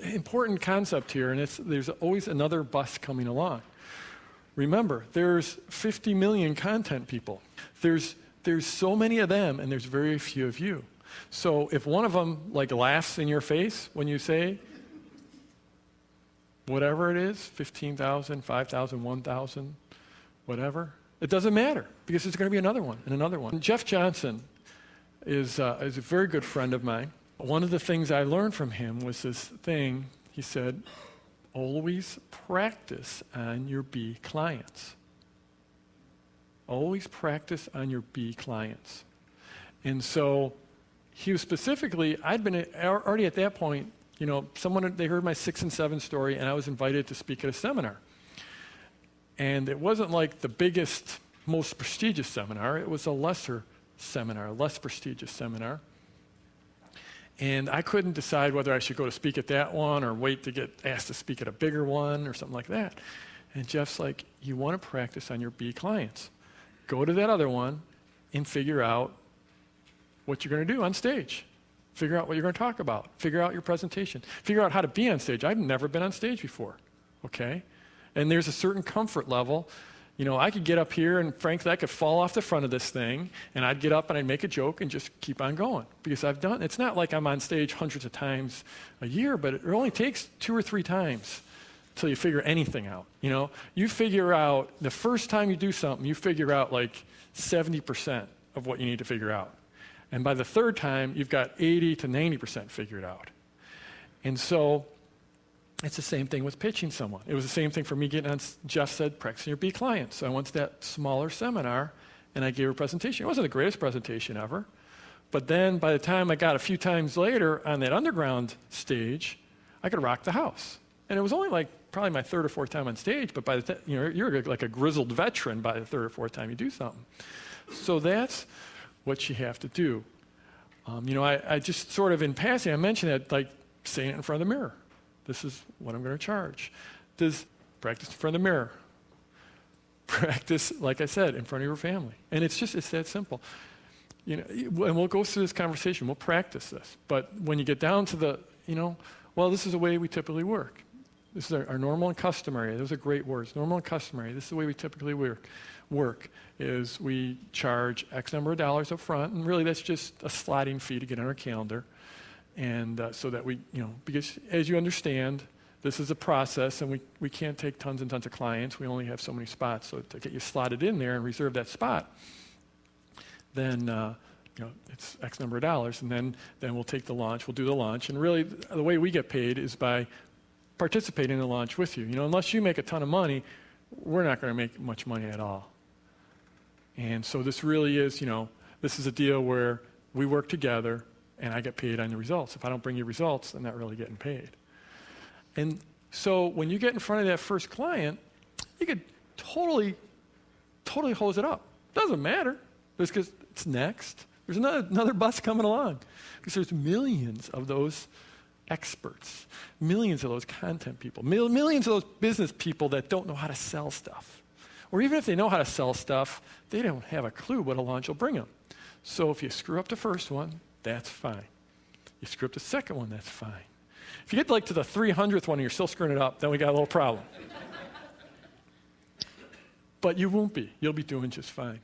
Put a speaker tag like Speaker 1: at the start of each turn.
Speaker 1: important concept here, and there's always another bus coming along. Remember, there's 50 million content people. There's so many of them, and there's very few of you. So if one of them laughs in your face when you say whatever it is, 15,000, 5,000, 1,000, whatever, it doesn't matter, because there's going to be another one and another one. Jeff Johnson is a very good friend of mine. One of the things I learned from him was this thing. He said, always practice on your B clients. Always practice on your B clients. And so he was specifically, I'd been already at that point, they heard my 6 and 7 story, and I was invited to speak at a seminar. And it wasn't like the biggest, most prestigious seminar. It was a lesser seminar, a less prestigious seminar. And I couldn't decide whether I should go to speak at that one or wait to get asked to speak at a bigger one or something like that. And Jeff's like, you want to practice on your B clients. Go to that other one and figure out what you're going to do on stage. Figure out what you're going to talk about. Figure out your presentation. Figure out how to be on stage. I've never been on stage before, okay? And there's a certain comfort level. I could get up here, and frankly, I could fall off the front of this thing, and I'd get up and I'd make a joke and just keep on going. Because it's not like I'm on stage hundreds of times a year, but it only takes 2 or 3 times till you figure anything out. You figure out, the first time you do something, you figure out 70% of what you need to figure out. And by the 3rd time, you've got 80 to 90% figured out. And so it's the same thing with pitching someone. It was the same thing for me getting on, Jeff said, practicing your B clients. So I went to that smaller seminar, and I gave a presentation. It wasn't the greatest presentation ever. But then by the time I got a few times later on that underground stage, I could rock the house. And it was only probably my 3rd or 4th time on stage, but by the time, you're like a grizzled veteran by the 3rd or 4th time you do something. So that's what you have to do. I just sort of in passing, I mentioned that, saying it in front of the mirror. This is what I'm going to charge. Practice in front of the mirror. Practice, like I said, in front of your family. And it's that simple. And we'll go through this conversation. We'll practice this. But when you get down to this is the way we typically work. This is our normal and customary. Those are great words. Normal and customary. This is the way we typically work is we charge X number of dollars up front, and really that's just a sliding fee to get on our calendar. And so that because as you understand, this is a process, and we can't take tons and tons of clients. We only have so many spots. So to get you slotted in there and reserve that spot, then it's X number of dollars, and then we'll take the launch. We'll do the launch, and really the way we get paid is by participating in the launch with you. Unless you make a ton of money, we're not going to make much money at all. And so this really is, this is a deal where we work together, and I get paid on the results. If I don't bring you results, I'm not really getting paid. And so when you get in front of that first client, you could totally hose it up. Doesn't matter, because it's next. There's another bus coming along, because there's millions of those experts, millions of those content people, millions of those business people that don't know how to sell stuff. Or even if they know how to sell stuff, they don't have a clue what a launch will bring them. So if you screw up the first one, that's fine. You screw up the second one, that's fine. If you get to the 300th one and you're still screwing it up, then we got a little problem. But you won't be. You'll be doing just fine.